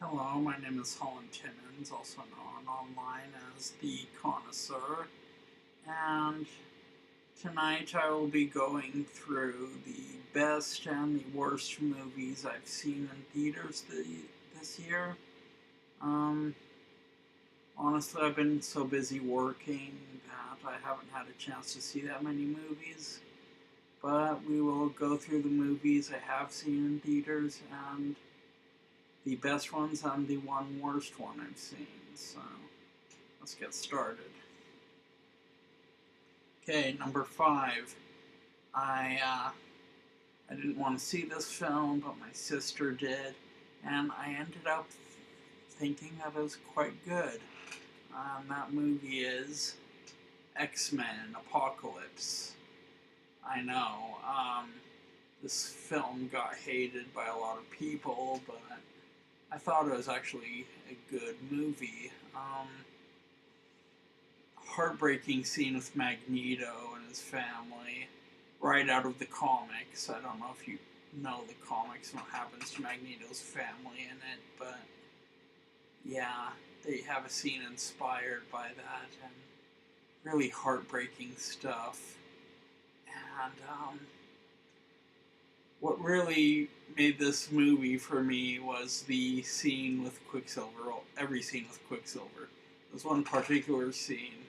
Hello, my name is Holland Timmins, also known online as the Connoisseur, and tonight I will be going through the best and the worst movies I've seen in theaters this year. Um, Honestly, I've been so busy working that I haven't had a chance to see that many movies, but we will go through the movies I have seen in theaters and the best ones and the one worst one I've seen. So let's get started. Okay, number 5. I I didn't want to see this film, but my sister did, and I ended up thinking that it was quite good. That movie is X-Men Apocalypse. I know, this film got hated by a lot of people, but I thought it was actually a good movie. Heartbreaking scene with Magneto and his family, right out of the comics. I don't know if you know the comics and what happens to Magneto's family in it, but yeah, they have a scene inspired by that and really heartbreaking stuff. And what really made this movie for me was the scene with Quicksilver. Well, every scene with Quicksilver. There's one particular scene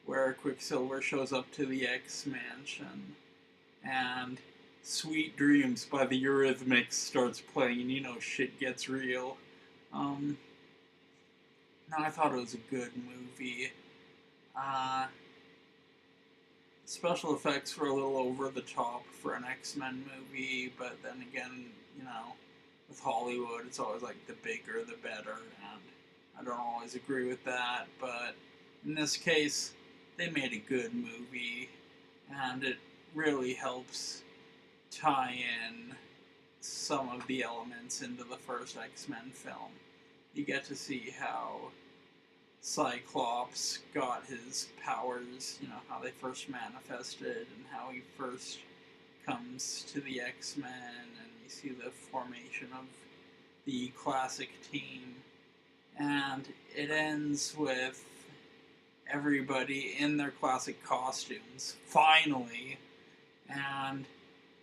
where Quicksilver shows up to the X Mansion and Sweet Dreams by the Eurythmics starts playing, and shit gets real. Um, no, I thought it was a good movie. Uh, Special effects were a little over the top for an X-Men movie, but then again, with Hollywood, it's always like the bigger the better, and I don't always agree with that, but in this case, they made a good movie, and it really helps tie in some of the elements into the first X-Men film. You get to see how Cyclops got his powers, how they first manifested and how he first comes to the X-Men, and you see the formation of the classic team. And it ends with everybody in their classic costumes, finally. And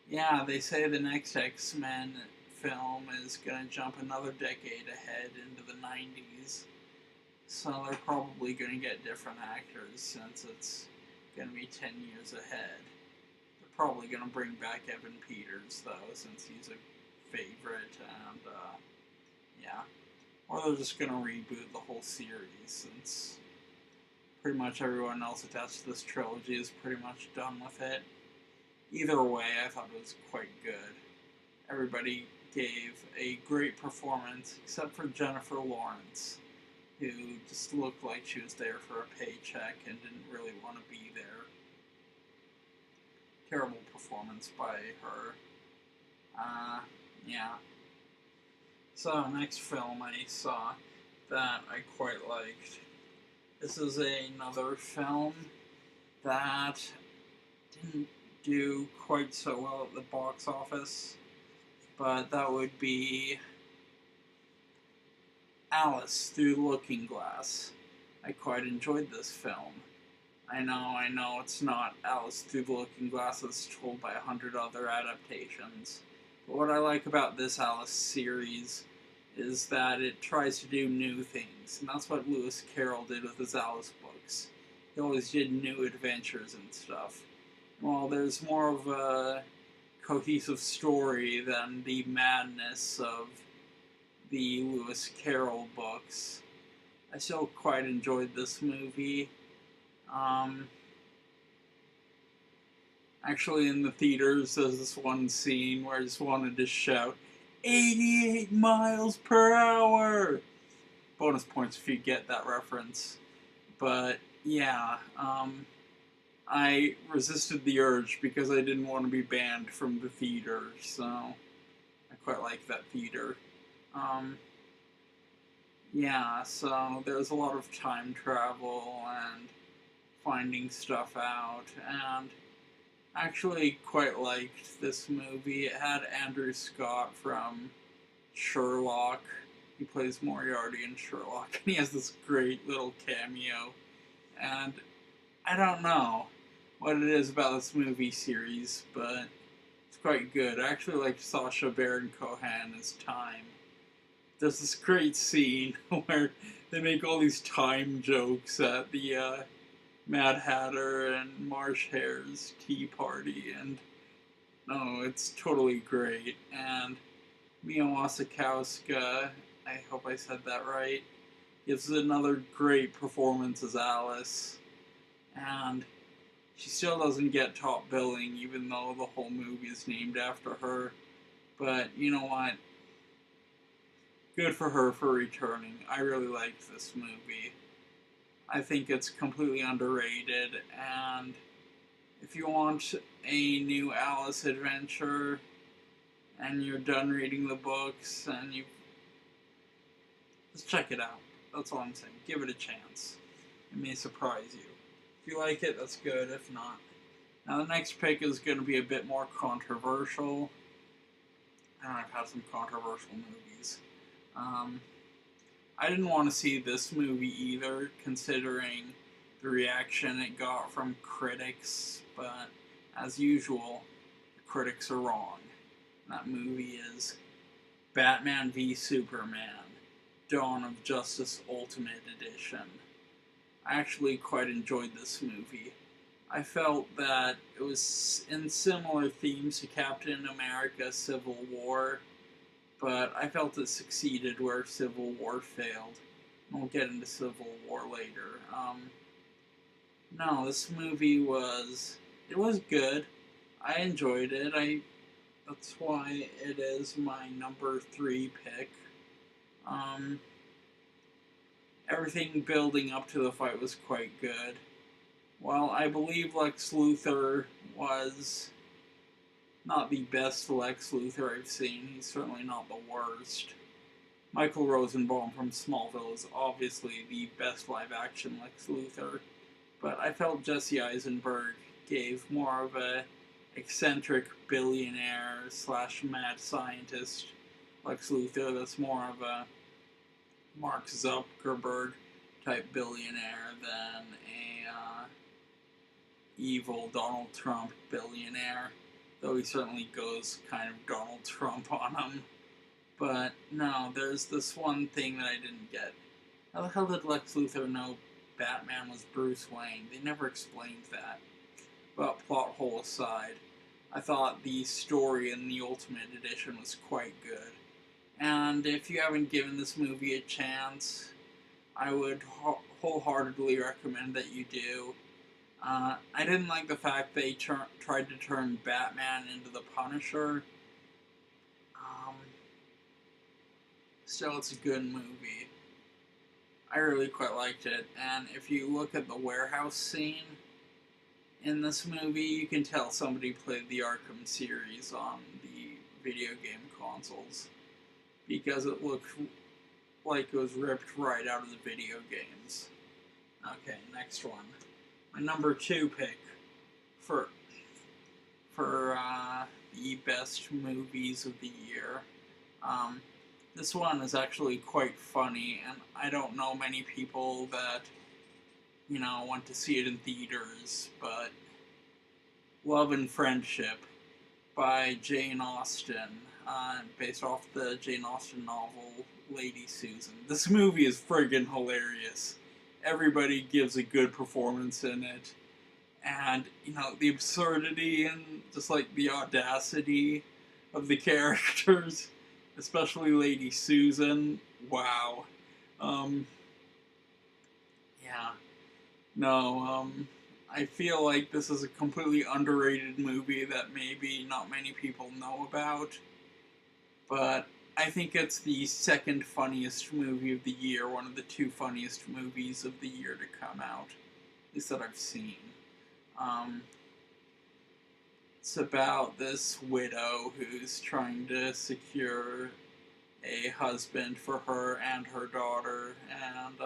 yeah, they say the next X-Men film is going to jump another decade ahead into the 90s. So they're probably going to get different actors since it's going to be 10 years ahead. They're probably going to bring back Evan Peters, though, since he's a favorite, and yeah. Or they're just going to reboot the whole series, since pretty much everyone else attached to this trilogy is pretty much done with it. Either way, I thought it was quite good. Everybody gave a great performance, except for Jennifer Lawrence, who just looked like she was there for a paycheck and didn't really want to be there. Terrible performance by her. Yeah. So, next film I saw that I quite liked. This is another film that didn't do quite so well at the box office, but that would be Alice Through the Looking Glass. I quite enjoyed this film. I know, it's not Alice Through the Looking Glass as told by 100 other adaptations. But what I like about this Alice series is that it tries to do new things, and that's what Lewis Carroll did with his Alice books. He always did new adventures and stuff. Well, there's more of a cohesive story than the madness of the Lewis Carroll books. I still quite enjoyed this movie. Actually, in the theaters, there's this one scene where I just wanted to shout, 88 miles per hour! Bonus points if you get that reference. But, yeah, I resisted the urge because I didn't want to be banned from the theater, so I quite like that theater. Yeah, so there's a lot of time travel and finding stuff out, and I actually quite liked this movie. It had Andrew Scott from Sherlock, He plays Moriarty in Sherlock, and he has this great little cameo. And I don't know what it is about this movie series, but it's quite good. I actually like Sacha Baron Cohen as Time. There's this great scene where they make all these time jokes at the Mad Hatter and Marsh Hare's tea party, and no, it's totally great. And Mia Wasikowska, I hope I said that right, gives another great performance as Alice, and she still doesn't get top billing, even though the whole movie is named after her. But you know what? Good for her for returning. I really liked this movie. I think it's completely underrated, and if you want a new Alice adventure, and you're done reading the books, and you just check it out. That's all I'm saying. Give it a chance. It may surprise you. If you like it, that's good. If not, now the next pick is going to be a bit more controversial. I've had some controversial movies. I didn't want to see this movie either, considering the reaction it got from critics, but as usual, the critics are wrong. That movie is Batman v Superman, Dawn of Justice Ultimate Edition. I actually quite enjoyed this movie. I felt that it was in similar themes to Captain America Civil War, but I felt it succeeded where Civil War failed. We'll get into Civil War later. No, this movie was good. I enjoyed it. That's why it is my number 3 pick. Everything building up to the fight was quite good. While I believe Lex Luthor was not the best Lex Luthor I've seen, he's certainly not the worst. Michael Rosenbaum from Smallville is obviously the best live-action Lex Luthor, but I felt Jesse Eisenberg gave more of a eccentric billionaire slash mad scientist Lex Luthor that's more of a Mark Zuckerberg type billionaire than a evil Donald Trump billionaire, though he certainly goes kind of Donald Trump on him. But no, there's this one thing that I didn't get. How the hell did Lex Luthor know Batman was Bruce Wayne? They never explained that. But plot hole aside, I thought the story in the Ultimate Edition was quite good. And if you haven't given this movie a chance, I would wholeheartedly recommend that you do. I didn't like the fact they tried to turn Batman into the Punisher. Still, it's a good movie. I really quite liked it. And if you look at the warehouse scene in this movie, you can tell somebody played the Arkham series on the video game consoles, because it looked like it was ripped right out of the video games. Okay, next one. My number 2 pick for the best movies of the year. This one is actually quite funny, and I don't know many people that, went to see it in theaters, but Love and Friendship by Jane Austen, based off the Jane Austen novel Lady Susan. This movie is friggin' hilarious. Everybody gives a good performance in it. And, the absurdity and just like the audacity of the characters, especially Lady Susan, wow. Yeah. No, I feel like this is a completely underrated movie that maybe not many people know about, but I think it's the second funniest movie of the year, one of the 2 funniest movies of the year to come out, at least that I've seen. It's about this widow who's trying to secure a husband for her and her daughter, and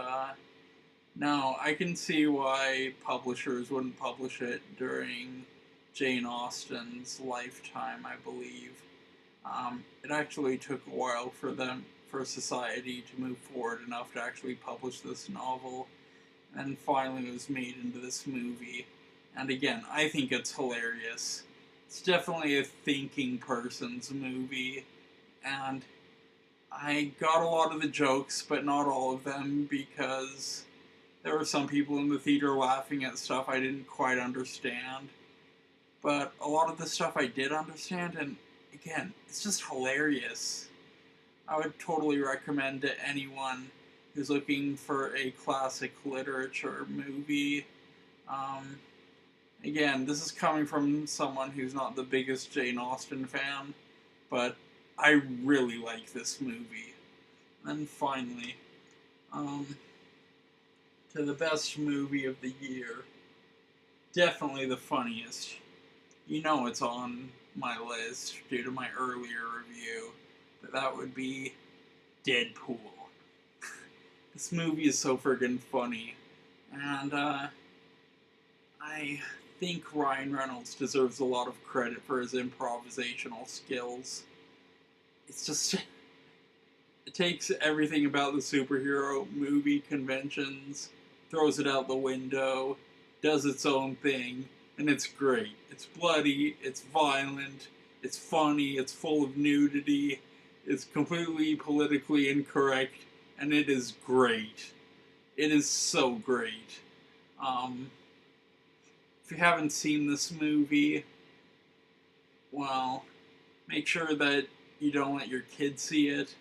no, I can see why publishers wouldn't publish it during Jane Austen's lifetime, I believe. It actually took a while for for society to move forward enough to actually publish this novel. And finally it was made into this movie. And again, I think it's hilarious. It's definitely a thinking person's movie. And I got a lot of the jokes, but not all of them, because there were some people in the theater laughing at stuff I didn't quite understand. But a lot of the stuff I did understand, and again, it's just hilarious. I would totally recommend to anyone who's looking for a classic literature movie. Again, this is coming from someone who's not the biggest Jane Austen fan, but I really like this movie. And finally, to the best movie of the year, definitely the funniest. You know it's on my list due to my earlier review, but that would be Deadpool. This movie is so friggin' funny, and I think Ryan Reynolds deserves a lot of credit for his improvisational skills. It's just, it takes everything about the superhero movie conventions, throws it out the window, does its own thing, and it's great. It's bloody, it's violent, it's funny, it's full of nudity, it's completely politically incorrect, and it is great. It is so great. If you haven't seen this movie, well, make sure that you don't let your kids see it.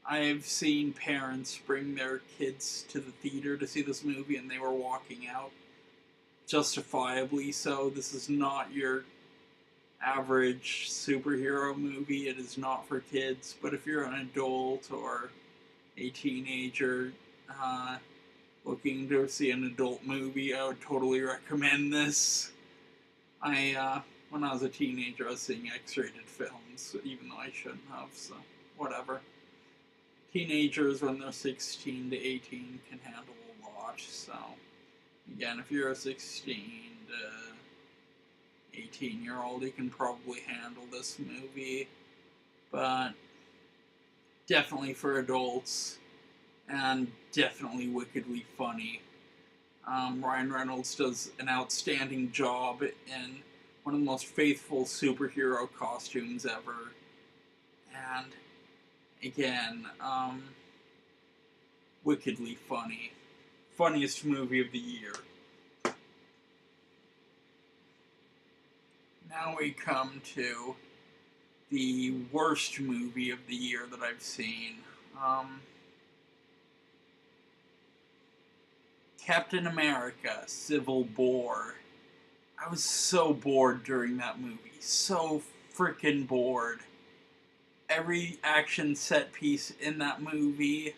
I've seen parents bring their kids to the theater to see this movie and they were walking out. Justifiably so. This is not your average superhero movie. It is not for kids. But if you're an adult or a teenager looking to see an adult movie, I would totally recommend this. When I was a teenager, I was seeing X-rated films, even though I shouldn't have, so whatever. Teenagers, when they're 16 to 18, can handle a lot, so again, if you're a 16 to 18-year-old, you can probably handle this movie, but definitely for adults, and definitely wickedly funny. Ryan Reynolds does an outstanding job in one of the most faithful superhero costumes ever, and again, wickedly funny. Funniest movie of the year. Now we come to the worst movie of the year that I've seen. Captain America, Civil War. I was so bored during that movie. So freaking bored. Every action set piece in that movie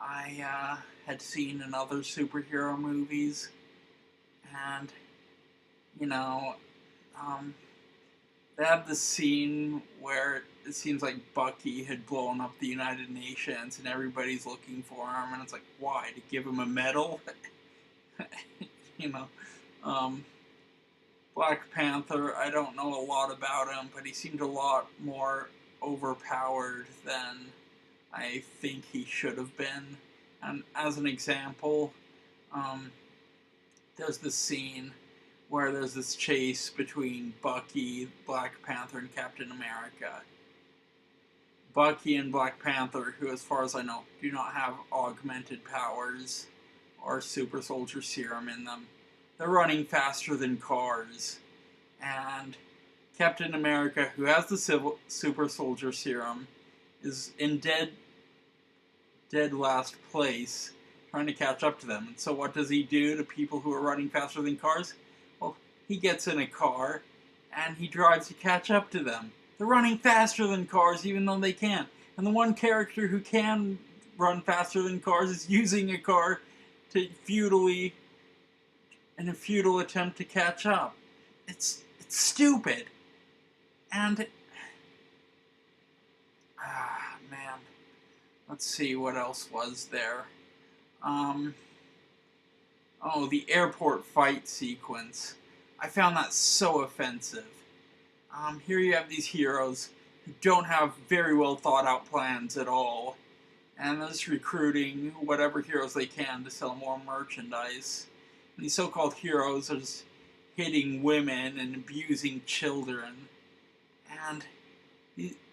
I had seen in other superhero movies. And, you know, they have this scene where it seems like Bucky had blown up the United Nations and everybody's looking for him, and it's like, why? To give him a medal? You know, Black Panther, I don't know a lot about him, but he seemed a lot more overpowered than I think he should have been. And as an example, there's this scene where there's this chase between Bucky, Black Panther, and Captain America. Bucky and Black Panther, who as far as I know, do not have augmented powers or super soldier serum in them, they're running faster than cars. And Captain America, who has the super soldier serum, is in dead last place, trying to catch up to them. And so what does he do to people who are running faster than cars? Well, he gets in a car, and he drives to catch up to them. They're running faster than cars, even though they can't. And the one character who can run faster than cars is using a car to in a futile attempt to catch up. It's stupid. And, man. Let's see what else was there. Oh, the airport fight sequence. I found that so offensive. Here you have these heroes don't have very well thought out plans at all, and they're just recruiting whatever heroes they can to sell more merchandise. And these so-called heroes are just hitting women and abusing children, and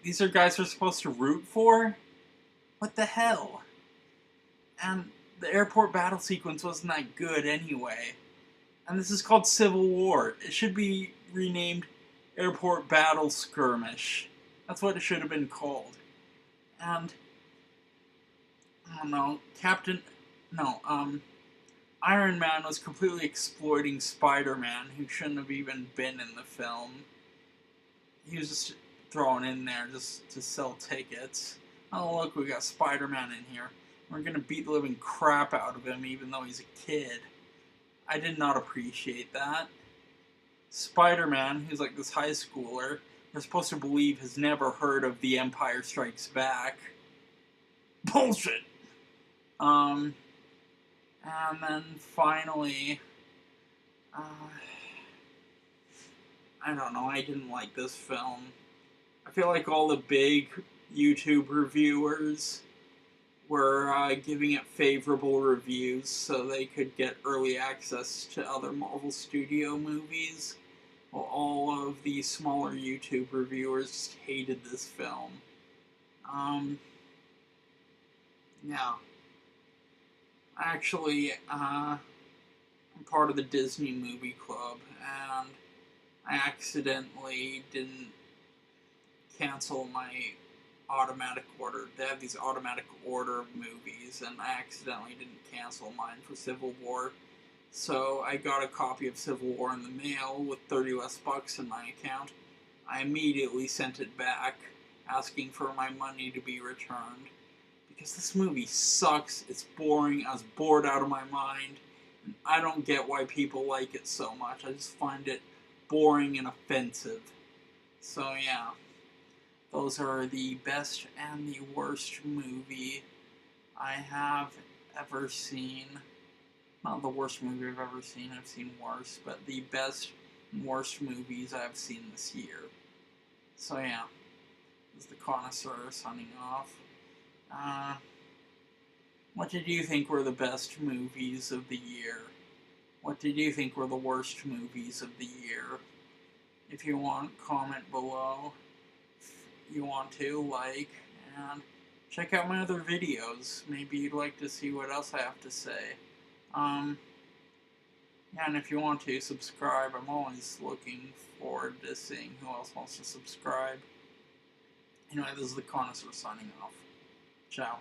these are guys we're supposed to root for? What the hell? And the airport battle sequence wasn't that good anyway. And this is called Civil War. It should be renamed Airport Battle Skirmish. That's what it should have been called. And I don't know, Iron Man was completely exploiting Spider-Man, who shouldn't have even been in the film. He was just thrown in there just to sell tickets. Oh, look, we got Spider-Man in here. We're gonna beat the living crap out of him, even though he's a kid. I did not appreciate that. Spider-Man, who's like this high schooler, we're supposed to believe has never heard of The Empire Strikes Back. Bullshit! And then finally, I don't know, I didn't like this film. I feel like all the big YouTube reviewers were giving it favorable reviews so they could get early access to other Marvel Studio movies, while all of the smaller YouTube reviewers just hated this film. Yeah. Actually, I'm part of the Disney Movie Club, and I accidentally didn't cancel my automatic order. They have these automatic order movies, and I accidentally didn't cancel mine for Civil War. So I got a copy of Civil War in the mail with 30 less bucks in my account. I immediately sent it back, asking for my money to be returned. Because this movie sucks, it's boring, I was bored out of my mind, and I don't get why people like it so much. I just find it boring and offensive. So yeah, those are the best and the worst movie I have ever seen. Not the worst movie I've ever seen, I've seen worse, but the best and worst movies I've seen this year. So yeah, this is the Connoisseur signing off. What did you think were the best movies of the year? What did you think were the worst movies of the year? If you want, comment below. If you want to, like, and check out my other videos. Maybe you'd like to see what else I have to say. Yeah, and if you want to, subscribe. I'm always looking forward to seeing who else wants to subscribe. Anyway, this is the Connoisseur signing off. Ciao.